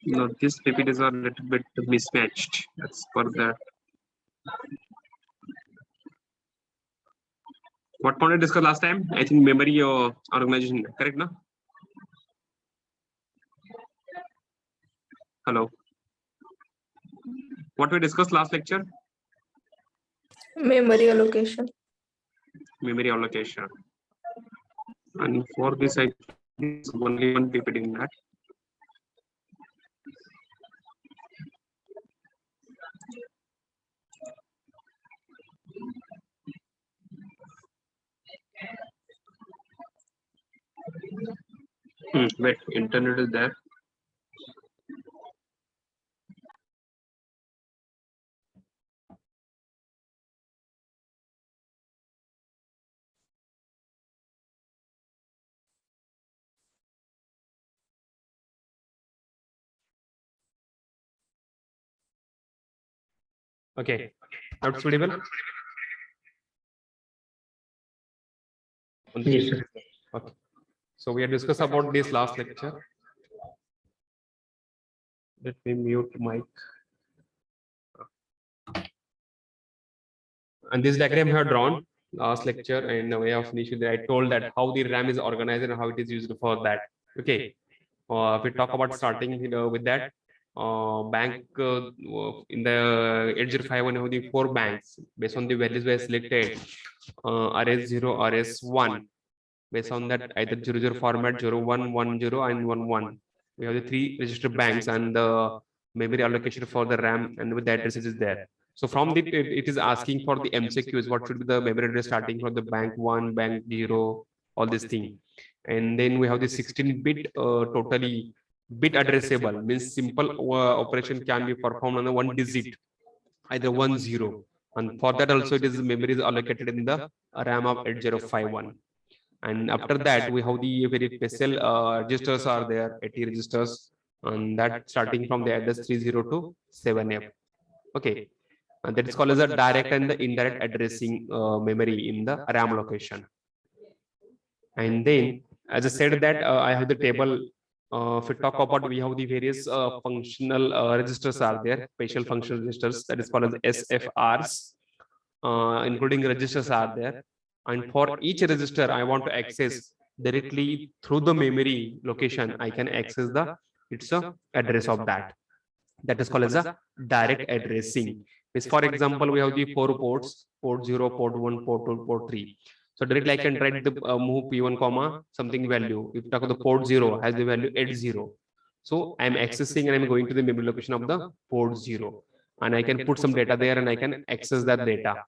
No, these PPTs are a little bit mismatched. That's for the. What point we discussed last time? I think memory or organization, correct, no? Hello. What we discussed last lecture? Memory allocation. Memory allocation. And for this, I think only one PPT in that. Wait, internet is there. Okay, that's audible. Yes, sir. Okay. So we have discussed about this last lecture. Let me mute mic. And this diagram we have drawn last lecture and the way of finishing I told that how the RAM is organized and how it is used for that. Okay. If we talk about starting with that, bank in the 8051 we have the 4 banks based on the values were selected, RS0, RS1. Based on that, either 00 format, 01, 10, and 11. We have the 3 registered banks and the memory allocation for the RAM and with the addresses is there. So from it is asking for the MCQs, what should be the memory address starting from the bank 1, bank 0, all this thing. And then we have the 16-bit totally bit addressable, means simple operation can be performed on the 1 digit, either 1, 0. And for that also it is memory is allocated in the RAM of 8051. And after that we have the very special registers are there, 80 registers, and that starting from the address 30 to 7F. Okay, and that is called as a direct and the indirect addressing memory in the RAM location. And then as I said that I have the table. If we talk about, we have the various functional registers are there, special functional registers, that is called as SFRs, including registers are there. And for each register I want to access directly through the memory location, I can access the its address of that. That is called as a direct addressing. Means for example, we have the 4 ports, port 0, port 1, port 2, port 3. So directly I can write the move P1 comma something value. If you talk about the port 0 has the value 80. So I'm accessing and I'm going to the memory location of the port 0. And I can put some data there and I can access that data.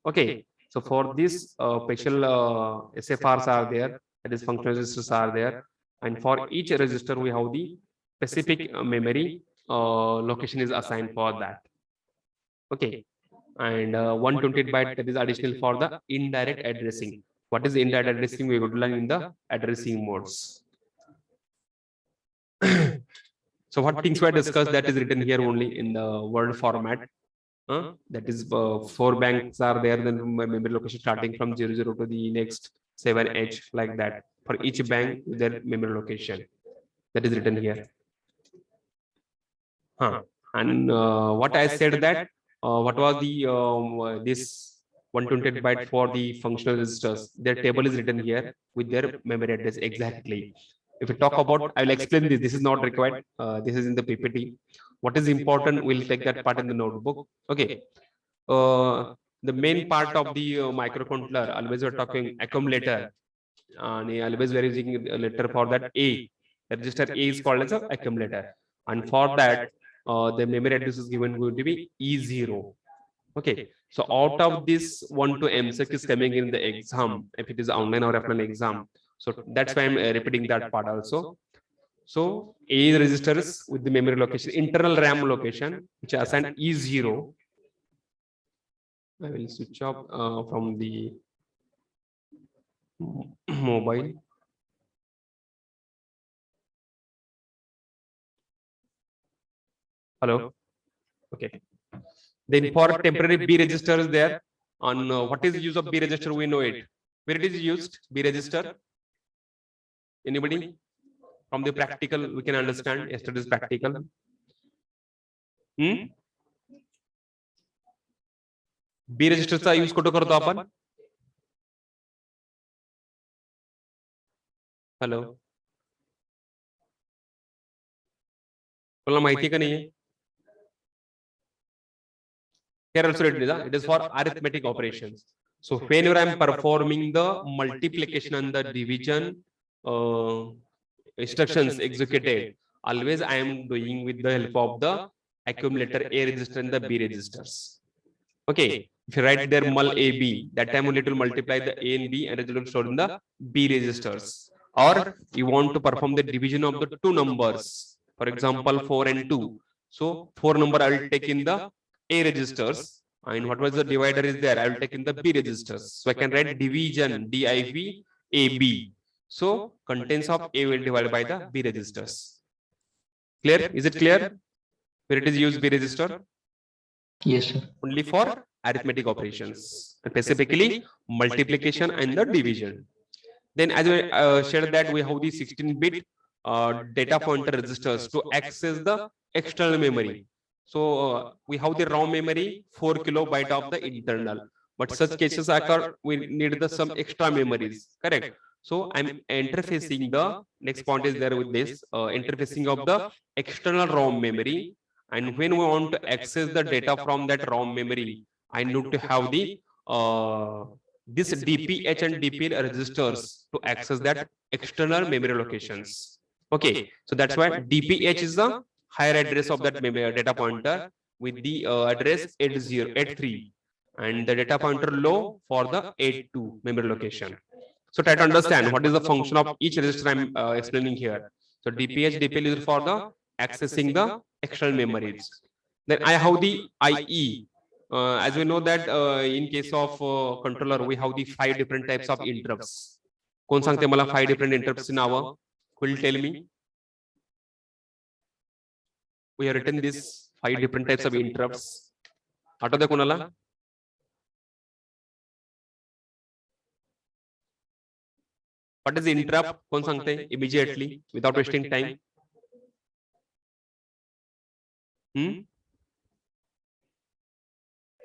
Okay. So for this special SFRs are there, that is functional registers are there. And for each register we have the specific memory location is assigned for that. Okay. And 128 byte, that is additional for the indirect addressing. What is indirect addressing? We would learn in the addressing modes. So what things were discussed, that is written here only in the word format. That is 4 banks are there, then memory location starting from 00 to the next 7H, like that. For each bank their memory location, that is written here. And what I said that what was the this 128 byte for the functional registers, their table is written here with their memory address exactly. If we talk about, I will explain this. This is not required. This is in the PPT. What is important, we'll take that part in the notebook. Okay. The main part of the microcontroller, always we're talking accumulator, and always we're using a letter for that A. The register A is called as an accumulator, and for that the memory address is given going to be E0. Okay, so out of this 1 to MSEC is coming in the exam, if it is online or offline exam. So that's why I'm repeating that part also. So A registers with the memory location, internal RAM location, which are assigned E0. I will switch off from the mobile. Hello. Okay. Then for temporary B register is there. On what is the use of B register? We know it. Where it is used? B register. Anybody? From the practical, we can understand yesterday's practical. B registerचा use कुठं करतो आपण? Hello, तुला माहिती का नाहीये? Here also it is for arithmetic operations. So whenever I am performing the multiplication and the division instructions executed, always I am doing with the help of the accumulator A register and the B registers. Okay, if you write there mul AB, that time only it will multiply the A and B and it will store in the B registers. Or you want to perform the division of the two numbers, for example 4 and 2. So 4 number I will take in the A registers, and what was the divider is there, I will take in the B registers. So I can write division div AB. So contents of A will divide by the B registers. Clear? Is it clear? Where it is used B register? Yes, sir. Only for arithmetic operations, specifically multiplication and the division. Then as we shared that we have the 16-bit data pointer registers to access the external memory. So we have the ROM memory 4 kilobyte of the internal, but such cases occur we need the some extra memories, correct? So I'm interfacing the next point is there with this interfacing of the external ROM memory, and when we want to access the data from that ROM memory, I need to have the this DPH and DPL registers to access that external memory locations. Okay, so that's why DPH is the higher address of that memory data pointer with the address 8083, and the data pointer low for the 82 memory location. So try to understand what is the function of each register I'm explaining here. So DPH, DPL is for the accessing the external memories. Then I have the IE. As we know that in case of controller, we have the 5 different types of interrupts. कोण सांगते मला 5 different interrupts नावं? Who will tell me? We have written this 5 different types of interrupts. आठवतंय कोणाला? What is the interrupt? कोण सांगते? Immediately, without wasting time.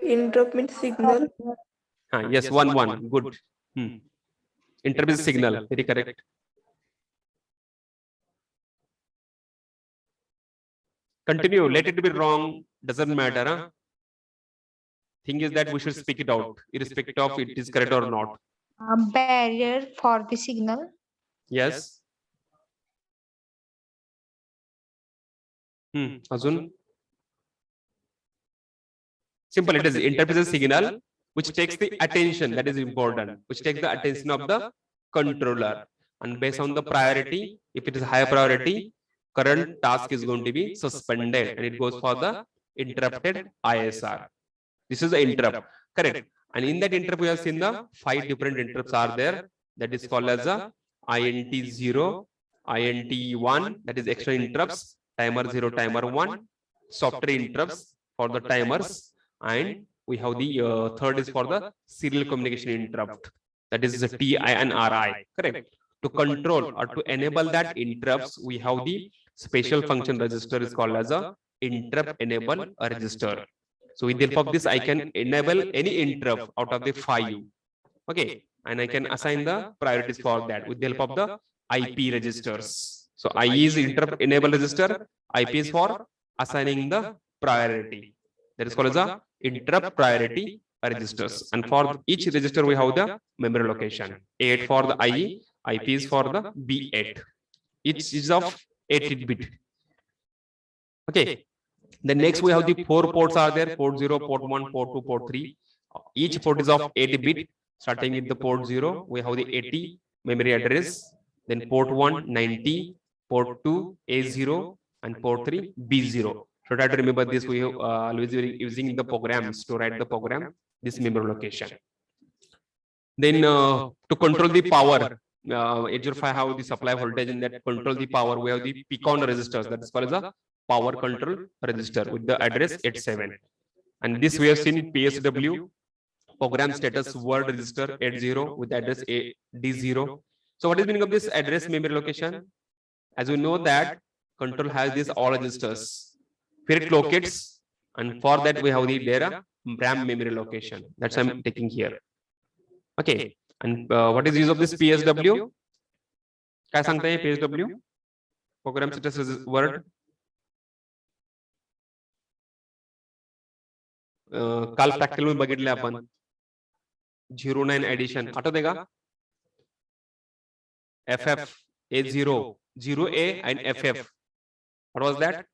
Interrupt means signal. Yes, one. Good. Interrupt is signal. Very correct. Continue. Let it be wrong. Doesn't matter. Huh? Thing is that we should speak it out, irrespective of it is correct or not. Barrier for the signal. Yes. Azun. Simple. It is interrupt is a signal which takes the attention. That is important. Which takes the attention of the controller, and based on the priority, if it is high priority, current task is going to be suspended, and it goes for the interrupted ISR. This is the interrupt, correct? And in that interrupt, we have seen the 5 different interrupts are there. That is called as a INT0, INT1, that is extra interrupts, timer 0, timer 1, software interrupts for the timers, and we have the third is for the serial communication interrupt. That is the TI and RI, correct? To control or to enable that interrupts, we have the special function register is called as a interrupt enable register. So with the help of this, I can enable any interrupt out of the 5. Okay, and I can assign the priorities for that with the help of the IP registers. So IE is interrupt enable register, IP is for assigning the priority. That is called as a interrupt priority registers. And for each register, we have the memory location. A8 for the IE, IP is for the B8. Each is of 8-bit. Okay. Then next we have the 4 ports are there, port 0, port 1, port 2, port 3. Each port is of 8-bit. Starting with the port 0, we have the 80 memory address. Then port 1, 90, port 2, A0, and port 3, B0. So try to remember this, we have always using the programs to write the program, this memory location. Then to control the power, 805 have the supply voltage, and that control the power, we have the PCON registers, that is called as a power control register with the address 87. And this we have seen in PSW, program status word register 80 with the address D0. So what is the meaning of this address memory location? as we know that control has these all registers, where it locates, and for that we have the data RAM memory location. That's I'm taking here. Okay, and what is use of this PSW? काय सांगता है PSW? Program status word. काल practical मध्ये बघितले आपण 09 addition आठवते का? FF A0 0A and FF. What was that?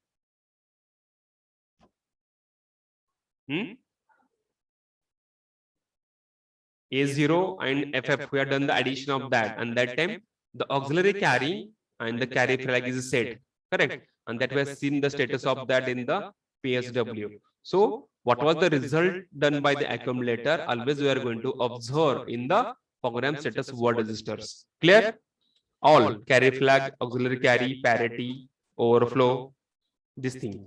A0 and FF, we have done the addition of that, and that time the auxiliary carry and the carry flag is set, correct? And that we have seen the status of that in the PSW. So what was the result done by the accumulator? Always we are going to observe in the program status word registers. Clear? All carry flag, auxiliary carry, parity, overflow, this thing.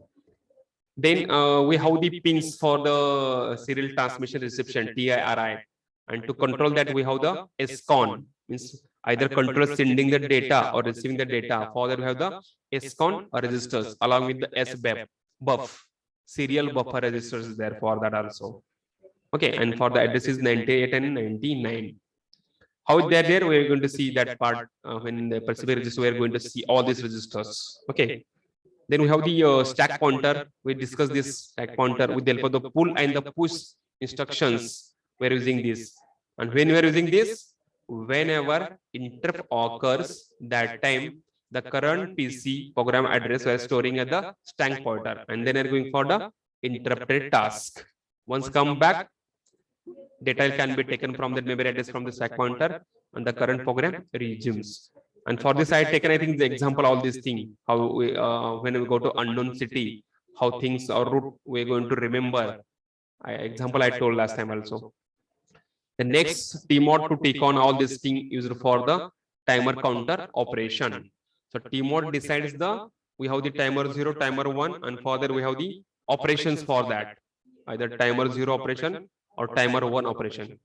Then we have the pins for the serial transmission reception, TIRI. And to control that, we have the SCON, means either control sending the data or receiving the data. For that, we have the SCON or registers along with the SBUF, buff, serial buffer registers is there for that also. Okay, and for the addresses 98 and 99. How they're there, we are going to see that part when in the Percival register, we are going to see all these registers. Okay. Then we have the stack pointer. We discussed this stack pointer with the help of the pull and the push instructions. We're using this. And when we're using this, whenever interrupt occurs, that time the current PC program address we're storing at the stack pointer. And then we're going for the interrupted task. Once come back, data can be taken from the memory address from the stack pointer and the current program resumes. And for this, I taken, I think, the example of this thing, how we, when we go to unknown city, how things are route we're going to remember. Example I told last time also. The next TMOD to take on all this thing used for the timer counter operation. So TMOD decides we have the timer 0, timer 1, and further we have the operations for that. Either timer 0 operation or timer 1 operation.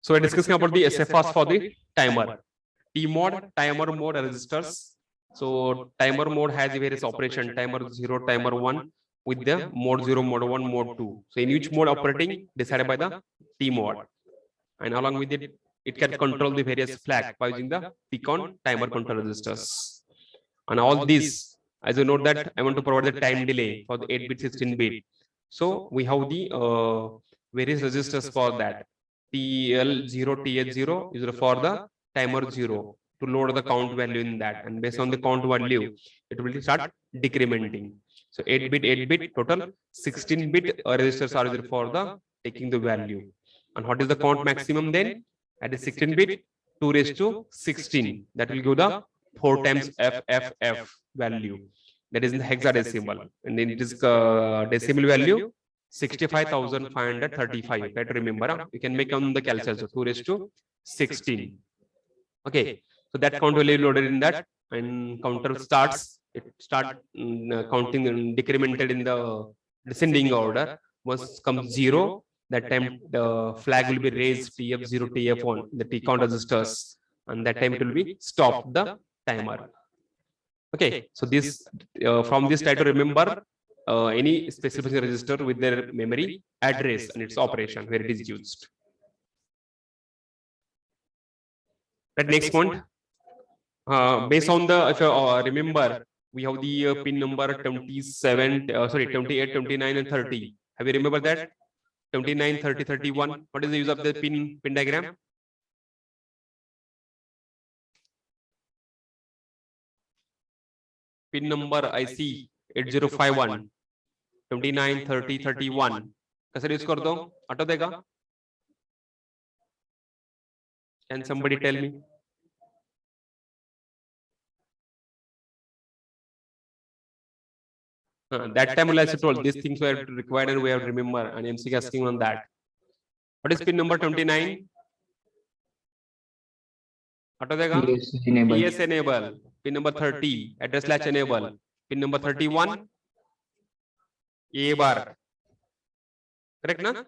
So we're discussing about the SFRs for the timer. TMOD, timer mode registers. So timer mode has various operation, timer 0, timer 1 with the mode 0, mode 1, mode 2. So in each mode operating decided by the TMOD. And along with it, it can control the various flag by using the PCON timer control registers. And all these, as you note that I want to provide the time delay for the 8-bit, 16-bit. So we have the various registers for that. TL0, TH0 is for the timer 0 to load the count value in that, and based on the count value, it will start decrementing. So 8-bit, total 16-bit registers are there for the taking the value. And what is the count maximum then? At the 16-bit, 2 raised to 16. That will give the 4 times FFF value. That is in the hexadecimal, and then it is decimal value 65,535. Try to remember. You can make on the calculator. 2 raised to 16. Okay, so that count will be loaded in that, and counter starts. It start counting and decremented in the descending order. Once comes 0, that time the flag will be raised TF0 TF1 the T count registers, and that time it will be stop the timer. Okay, so this from this try to remember any specific register with their memory address and its operation where it is used. That next point, based on the, if you remember, we have the pin number 27, 28, 29, and 30. Have you remember that? 29, 30, 31. What is the use of the pin diagram? Pin number I see 8051, 29, 30, 31. कैसे use कर दो? Auto देगा? Can somebody tell me? That time I told these things were required and we have to remember, and MC asking on that. What is pin number 29? Auto dega? PS enable. PS enable. Pin number 30, address latch enable. Pin number 31, A bar. Correct na?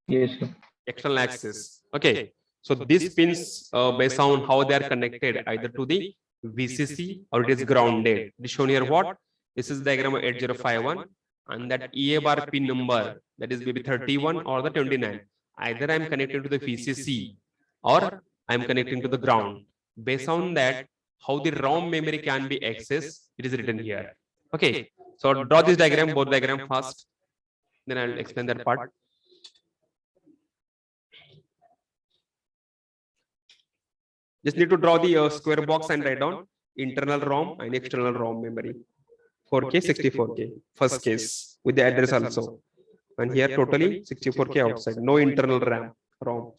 Yes, sir. External access. Okay. So these pins based on how they are connected either to the VCC or it is grounded. This shown here what? This is diagram of 8051, and that EA bar pin number, that is maybe 31 or the 29. Either I am connected to the VCC or I am connecting to the ground. Based on that, how the ROM memory can be accessed, it is written here. Okay, so draw this diagram, both diagram first, then I'll explain that part. Just need to draw the square box and write down internal ROM and external ROM memory. 4K, 64K, first case with the address also. And here totally 64K outside, no internal RAM, ROM.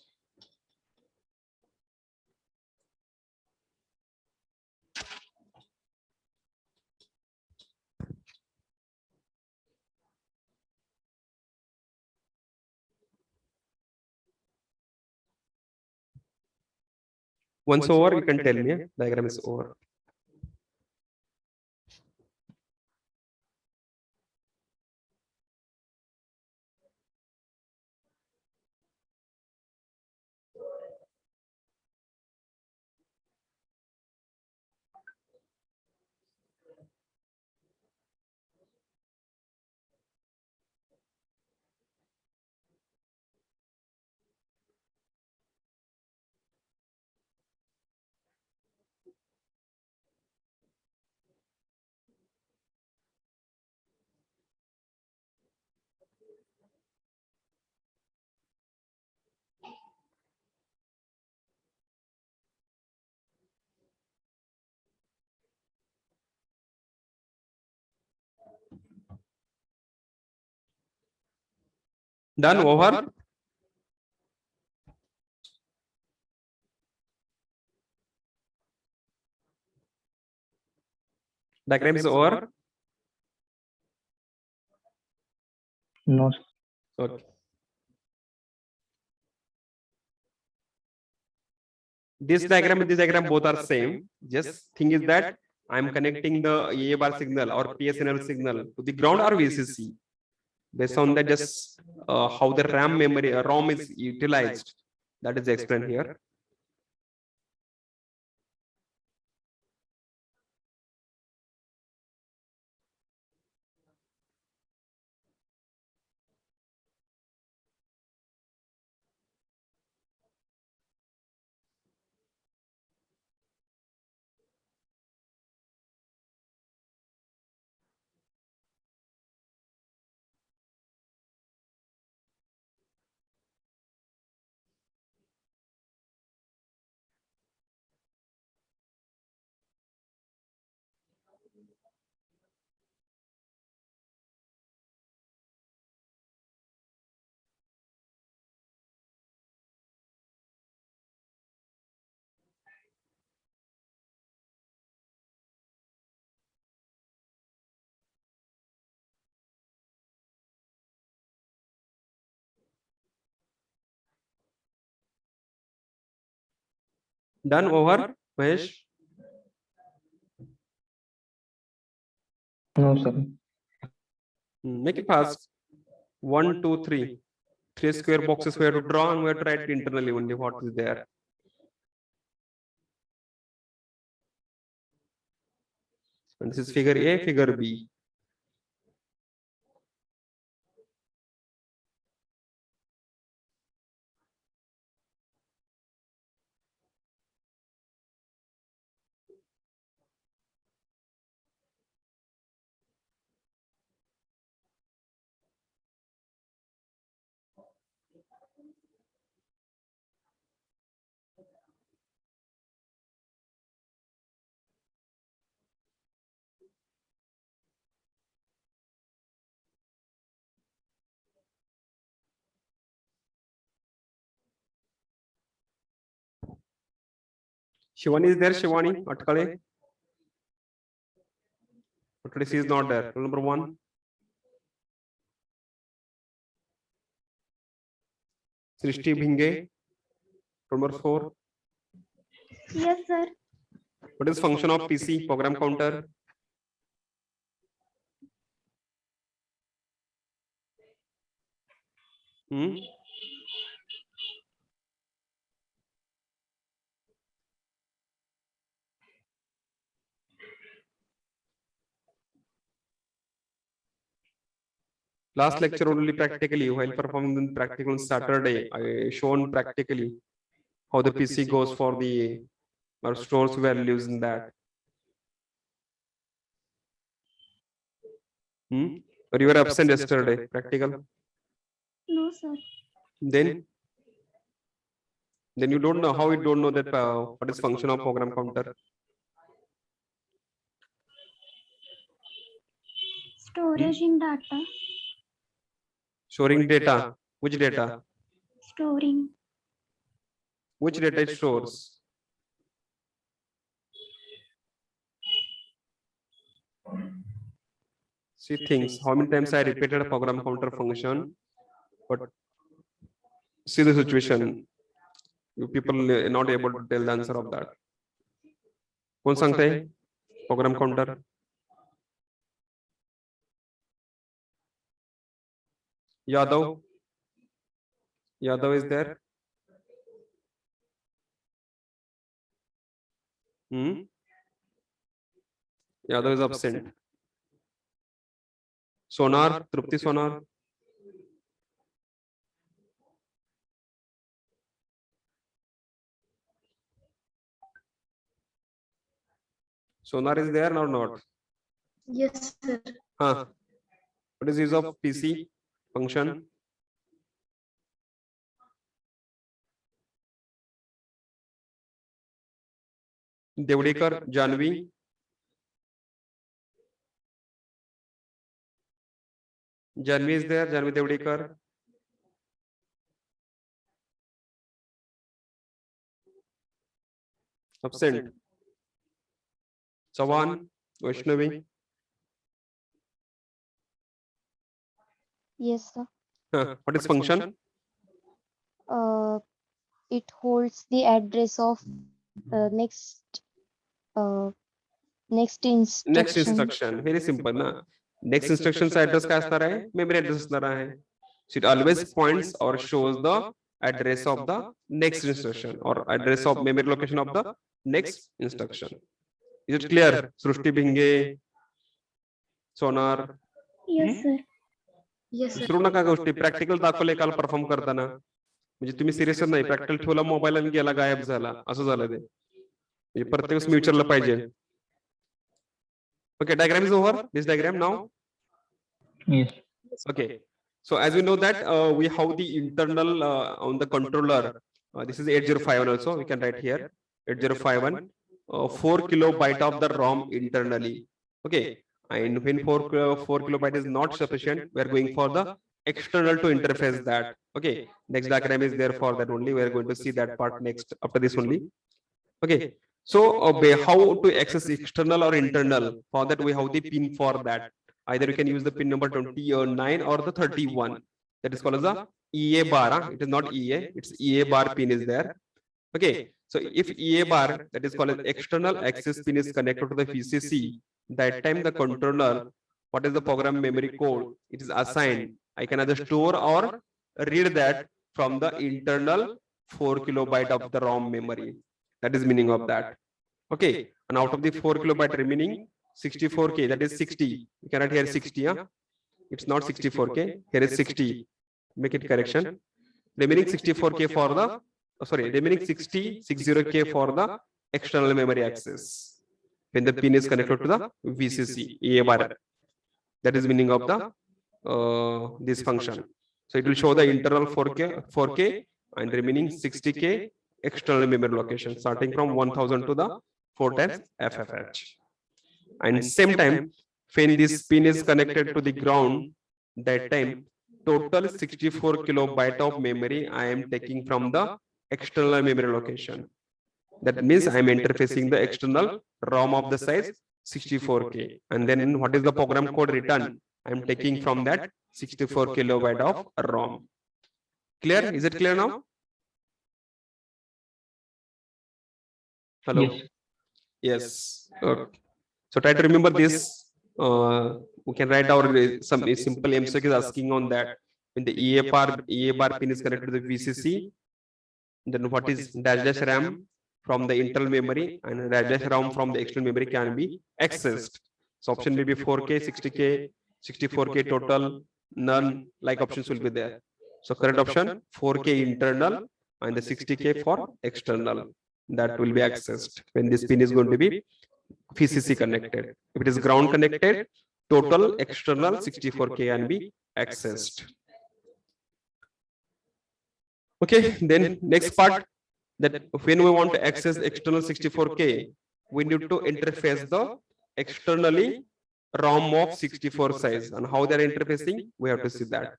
Once over, you can tell me, diagram is over. Done, over. Diagram is over. No, sir. Okay. This diagram and this diagram both are same. Just thing is that I'm connecting the A bar signal or PSNL signal to the ground or VCC. Based on that, just how the RAM memory ROM is utilized. That is explained here. Done over, Mahesh? No, sir. Make it fast. 1, 2, 3. 3 square boxes we have to draw and we have to write internally only what is there. And this is figure A, figure B. Shivani is there, Shivani Atkale? But she is not there. Rule number 1. Srishti Bhinge. Rule number 4. Yes, sir. What is function of PC program counter? Last lecture only practically, while performing the practical on Saturday, I shown practically how the PC goes for the or stores values in that. Or you were absent yesterday, practical? No, sir. Then you don't know how you don't know that what is function of program counter. Storage in data. Storing data. Which data? Storing. Which data it stores? See things. How many times I repeated a program counter function, but see the situation. You people are not able to tell the answer of that. कौन सांगते हैं? Program counter. Yadav. Yadav is there. Yadav is absent. Sonar, Trupti Sonar. Sonar is there or not? Yes, sir. What is use of PC function? Devdekar, Janvi. Janvi is there, Janvi Devdekar. Absent. Savan, Vaishnavi. Yes, sir. What is function? It holds the address of next instruction. Next instruction. Very simple, na? Next instruction's address काय असणार आहे? Memory address असणार आहे. So it always points or shows the address of the next instruction or address of memory location of the next instruction. Is it clear? Srushti Bhinge, Sonar. Yes, sir. Yes, sir. विसरू नका गोष्टी practical दाखवले काल perform करताना म्हणजे तुम्ही serious नाही practical ठेवला मोबाईल आणि गेला गायब झाला असं झालं ते म्हणजे प्रत्येक मी विचारलं पाहिजे okay diagram is over this diagram now Yes. okay so as we know that we have the internal on the controller this is 8051 also we can write here 8051 4 kilobyte of the ROM internally okay and when 4 kilobyte is not sufficient we are going for the external to interface that okay next diagram is there for that only we are going to see that part next after this only okay so how to access external or internal for that we have the pin for that either you can use the pin number 29 or the 31 that is called as the EA bar it is not EA it's EA bar pin is there okay So if EA bar, that is called as external access pin, is connected to the VCC, that time the controller, what is the program memory code it is assigned, I can either store or read that from the internal 4 kilobyte of the ROM memory. That is meaning of that. Okay, and out of the 4 kilobyte remaining 64K, that is 60. You cannot hear 60, yeah? It's not 64K, here is 60. Make it correction. Remaining 64K for the, remaining 60K for the external memory access. When the pin is connected to the VCC EA bar, that is meaning of the this function. So it will show the internal 4K and remaining 60K external memory location, starting from 1000 to the 4 times FFH. And same time, when this pin is connected to the ground, that time total 64 kilobyte of memory I am taking from the external memory location. That means I am interfacing the external ROM of the size 64K. And then what is the program code written? I am taking from that 64 kilobyte of ROM. Clear? Is it clear now? Hello? Yes. Yes. Okay. So try to remember this. We can write our some simple MCQ asking on that. When the EA bar pin is connected to the VCC, then what is dash dash RAM from the internal memory and dash dash RAM from the external memory can be accessed. So option will be 4K, 60K, 64K total, none, like options will be there. So correct option 4K internal and the 60K for external. That will be accessed when this pin is going to be VCC connected. If it is ground connected, total external 64K can be accessed. Okay, then next part, that when we want to access external 64K, we need to interface the externally ROM of 64 size, and how they are interfacing, we have to see that.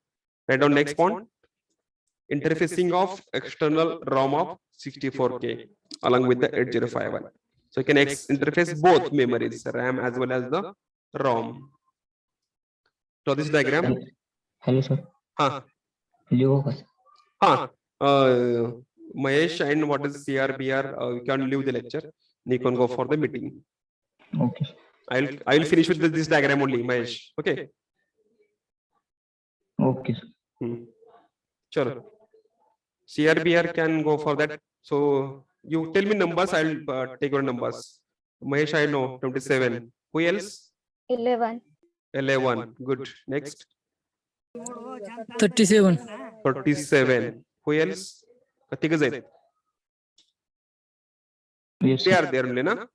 Write down next point, interfacing of external ROM of 64K along with the 8051. So you can interface both memories, RAM as well as the ROM. So this diagram. Hello, sir. Will you go first? Mahesh and what is CRBR? You can leave the lecture. You can go for the meeting. Okay. I'll finish with this diagram only, Mahesh. Okay. Okay, sir. Sure. CRBR can go for that. So you tell me numbers, I'll take your numbers. Mahesh, I know 27. Who else? 11. 11. Good. Next. 37. 37. Who else? Katika Zaid. Yes, They sir. are there only, na?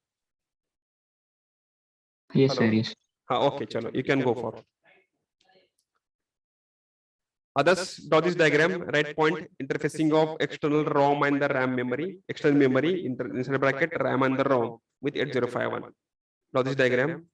Yes, Hello. sir. Yes. Okay, chalo. You can go for. Others, draw this diagram. Right point, interfacing of external ROM and the RAM memory. External memory, inside bracket, RAM and the ROM with 8051. Draw this diagram.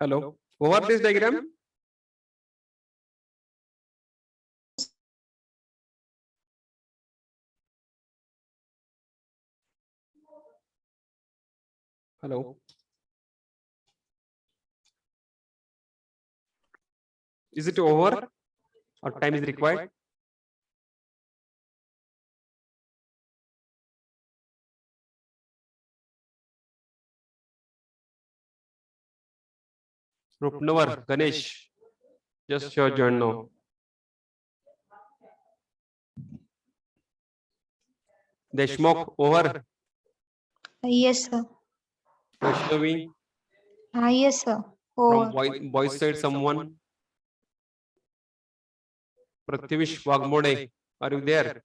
Hello. Over this diagram. Hello. Is it over or time is required? Rupnavar, Ganesh, just your join now. Deshmukh, over. Yes, sir. Vaishnavi, Yes, sir. from Over. boys side, someone. Pratyavish Wagmode, are you there?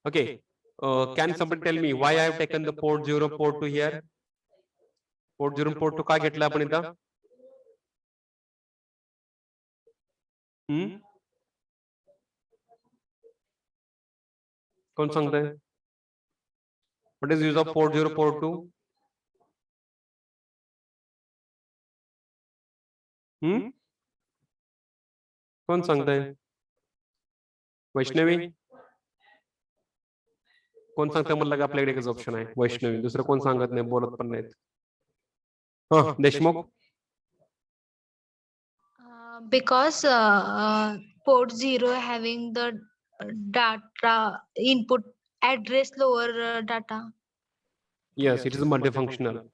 Okay. Can somebody tell me why I have taken the port 0, port 2 here? Port 0, port 2 का घेतला आपण इथं? कोण सांगतंय? What is use of port 0, port 2? कोण सांगतंय? वैष्णवी? कोण सांगतंय म्हणलं का आपल्याकडे एकच ऑप्शन आहे वैष्णवी, दुसरं कोण सांगत नाही, बोलत पण नाहीत. हा, Deshmukh? Because port 0 having the data input address lower data. Yes, it is multifunctional.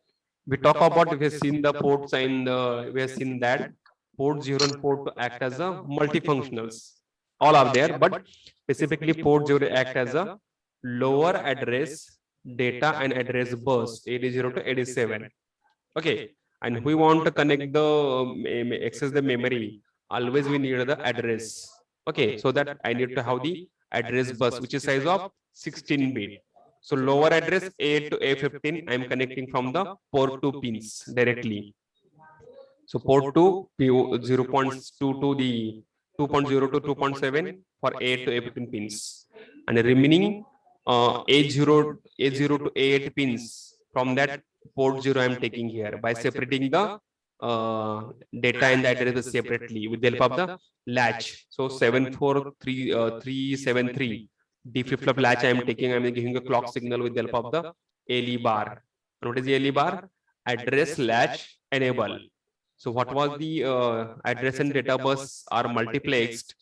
We talk about, we have seen the ports and we have seen that port 0 and port 2 act as a multifunctionals. All are there, but specifically port 0 act as a lower address data and address bus 80 to 87. Okay, and we want to connect the access the memory. Always we need the address. Okay, so that I need to have the address bus, which is size of 16-bit. So lower address A to A15, I am connecting from the port 2 pins directly. So port 2 0.2 to the 2.0 to 2.7 for A to A15 pins, and the remaining A0 to A8 pins from that port 0 I am taking here by separating the data and the address separately with the help of the latch. So 74373 D flip-flop latch I am taking. I am giving a clock signal with the help of the ALE bar. And what is the ALE bar? Address latch enable. So what was the address and data bus are multiplexed.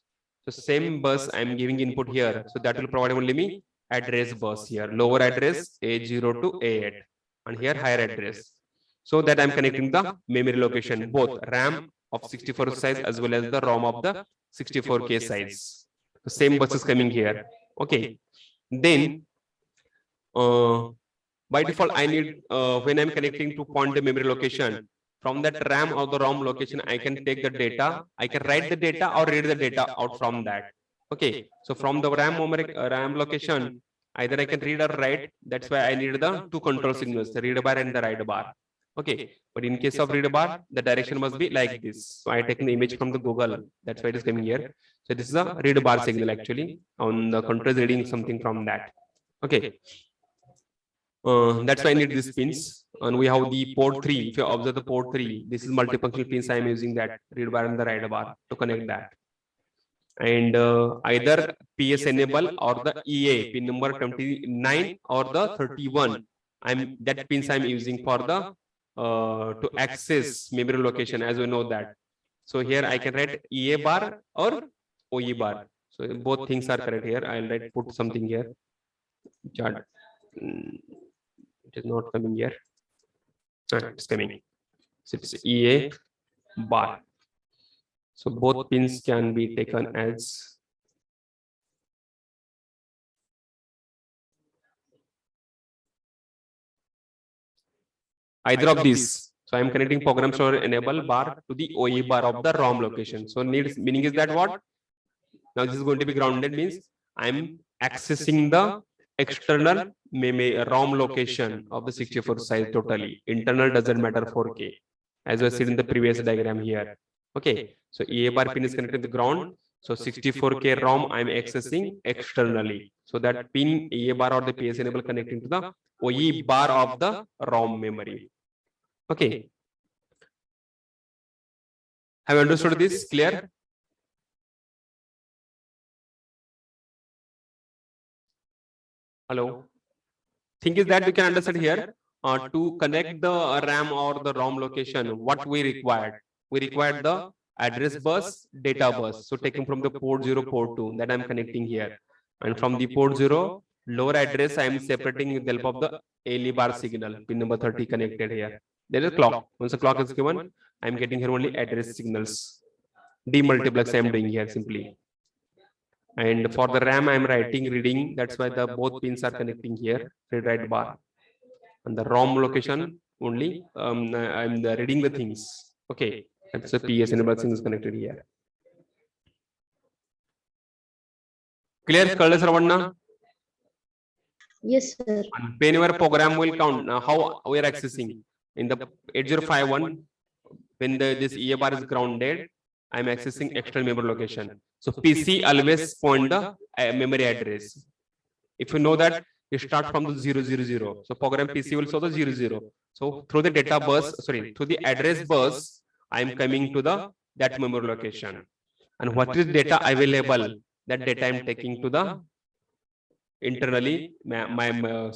So same bus I am giving input here. So that will provide only me address bus here. Lower address A0 to A8 and here higher address. So that I am connecting the memory location, both RAM of 64 size as well as the ROM of the 64K size. The same bus is coming here. Okay. Then by default I need when I'm connecting to point the memory location, from that RAM or the ROM location I can take the data, I can write the data or read the data out from that. Okay, so from the RAM location either I can read or write. That's why I need the two control signals, the read bar and the write bar. Okay, but in case of read bar, the direction must be like this. So I take the image from the Google, that's why it is coming here. So this is a read bar signal actually, on the control reading something from that. Okay, that's why I need these pins. And we have the port 3. If you observe the port 3, this is multifunctional pins I am using, that read bar and the write bar to connect that. And either PS enable or the EA pin number 29 or the 31. That pins I'm using for the to access memory location, as we know that. So here I can write EA bar or OE bar. So both things are correct here. I'll write put something here. Chart. It is not coming here. It's coming. So it's EA bar. So both pins can be taken as either of these. So I am connecting program store enable bar to the OE bar of the ROM location. So meaning is that what? Now this is going to be grounded, means I am accessing the external ROM location of the 64 size totally. Internal doesn't matter 4K, as was seen in the previous diagram here. Okay, so EA bar pin is connected to the ground. So 64K ROM I'm accessing externally. So that pin A bar or the PS enable connecting to the OE bar of the ROM memory. Okay. Have you understood this? Clear? Hello. Thing is that we can understand here to connect the RAM or the ROM location, what we required. We required the address bus, data bus. So taken from the port 0, port 2 that I'm connecting here. And from the port 0, lower address I am separating with the help of the ALE bar signal, pin number 30 connected here. There is a clock. Once the clock is given, I'm getting here only address signals. Demultiplex I am doing here simply. And for the RAM, I'm writing reading. That's why the both pins are connecting here, read write bar. And the ROM location only, I'm reading the things. Okay, that's the PS enable thing is connected here. Clear, Colonel Saravanna? Yes, sir. And whenever program will count, how we are accessing in the 8051, when this EA bar is grounded, I'm accessing external memory location. So PC always point the memory address. If you know that, you start from the 000. So program PC will show the 00. So through the data bus, through the address bus, I'm coming to the that memory location. And what is data available? That data I'm taking to the internally my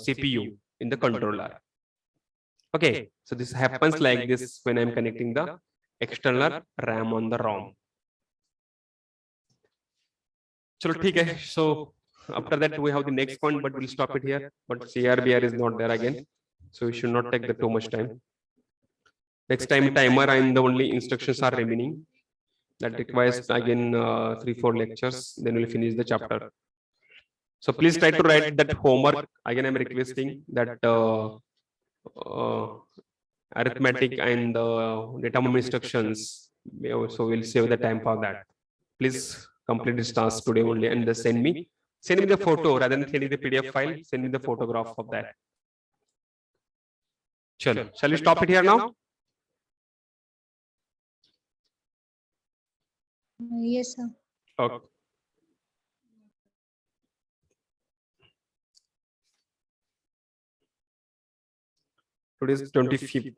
CPU in the controller. Okay, so this happens like this when I'm connecting the external RAM on the ROM. So after that we have the next point, but we'll stop it here. But CRBR is not there again, so we should not take the too much time. Next time timer and the only instructions are remaining. That requires again 3-4 lectures. Then we'll finish the chapter. So please try to write that homework. Again, I'm requesting that arithmetic and data memory instructions. So we'll save the time for that. Please complete this task today only and just send me the photo rather than sending the PDF file. Send me the photograph of that. Chalo. Shall we stop it here now? Yes, sir. Okay. Today is 25th,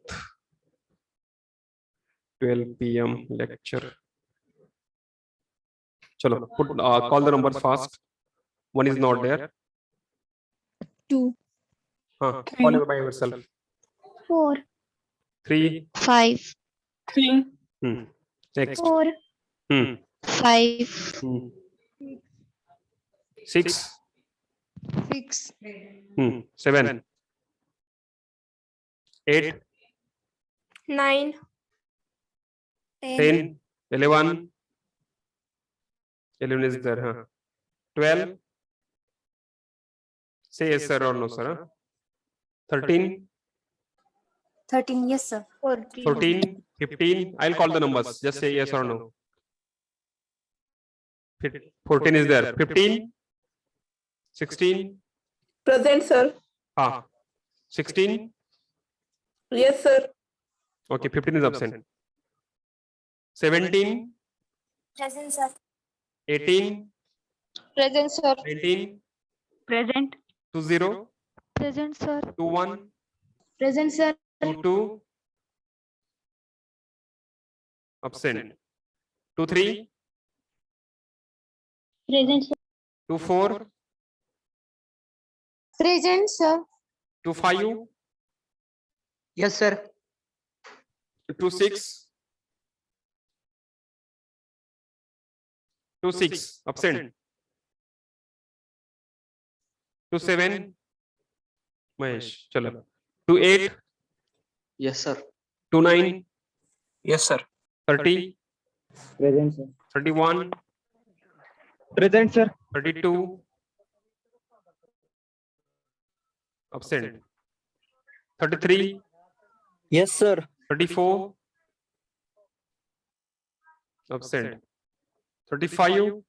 12 p.m. lecture. Chalo, call the numbers fast. One is not there. 2, Call it by yourself. 4, 3. 5, 3, Next. 4, 5, 6. 6, 7. 8. 9, 10. 11. 11 is there, huh? 12. Say yes, sir, or no, sir. Huh? 13. 13, yes, sir. 14. 15. I'll call the numbers. Just say yes or no. 14 is there. 15. 16. Present, sir. 16. Yes, sir. Okay, 15 is absent. 17. Present, sir. 18. Present, sir. 19. Present. 20. Present, sir. 21. Present, sir. 22. Absent. 23. Present, sir. 24. Present, sir. 25. Yes, sir. 26. 26. Absent. 27. Mahesh. Chalo. 28. Yes, sir. 29. Yes, sir. 30. Present, sir. 31. Present, sir. 32. Absent. 33. Yes, sir. 34. Absent. 35.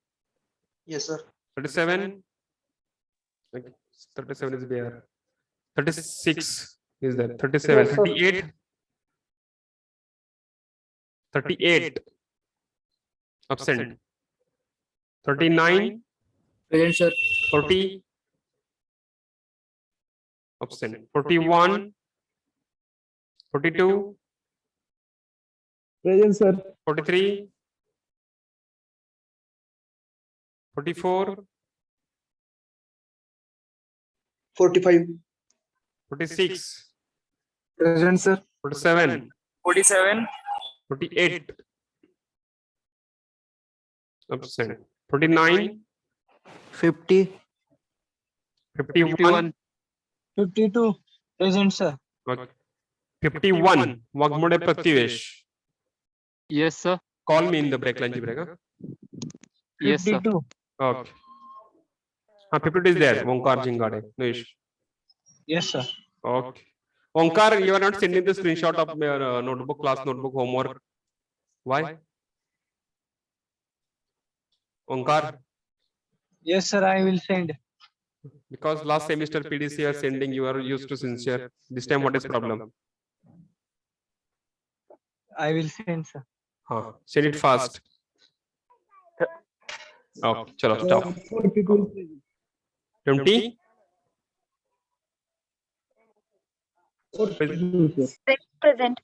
Yes, sir. 37. Okay, 37 is there. 36 is there. 37. Yes, sir. 38. 38. Absent. 39, Present, sir. 40, absent. 41, 42, Present, sir. 43, 44, 45. 46, Present, sir. 47, 47. 48, absent. 49, 50. 51, 52. Present, sir. okay. 51, Wagmode Prathivesh. Yes, sir. Call me in the break, lunch break. Huh? Yes, sir. 52. Okay. 52 is there. Onkar Jingade. No issue. Yes, sir. Okay. Onkar, you are not sending the screenshot of your notebook, class notebook, homework. Why? Onkar, Yes, sir. I will send. because last semester PDC you are sending, you are used to sincere. This time, what is problem? I will send, sir. Send it fast. Okay, chalo, stop. 20? Present.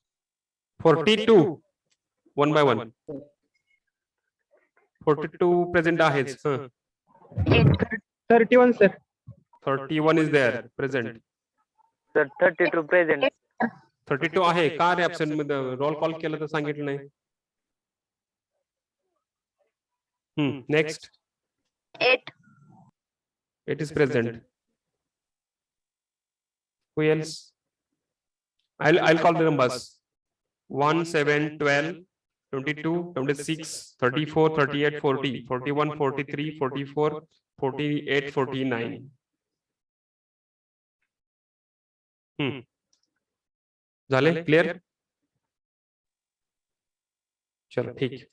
42. One by one. 42 present आहेच. 31, sir. 31 is there, present. Sir, 32 present. 32 आहे. का रे absent मध्ये roll call केलं तर सांगितलं नाही. Next. 8. 8 is present. Who else? I'll call the numbers. 1, 7, 12, 22, 26, 34, 38, 40, 41, 43, 44, 48, 49. झाले क्लियर? चलो ठीक.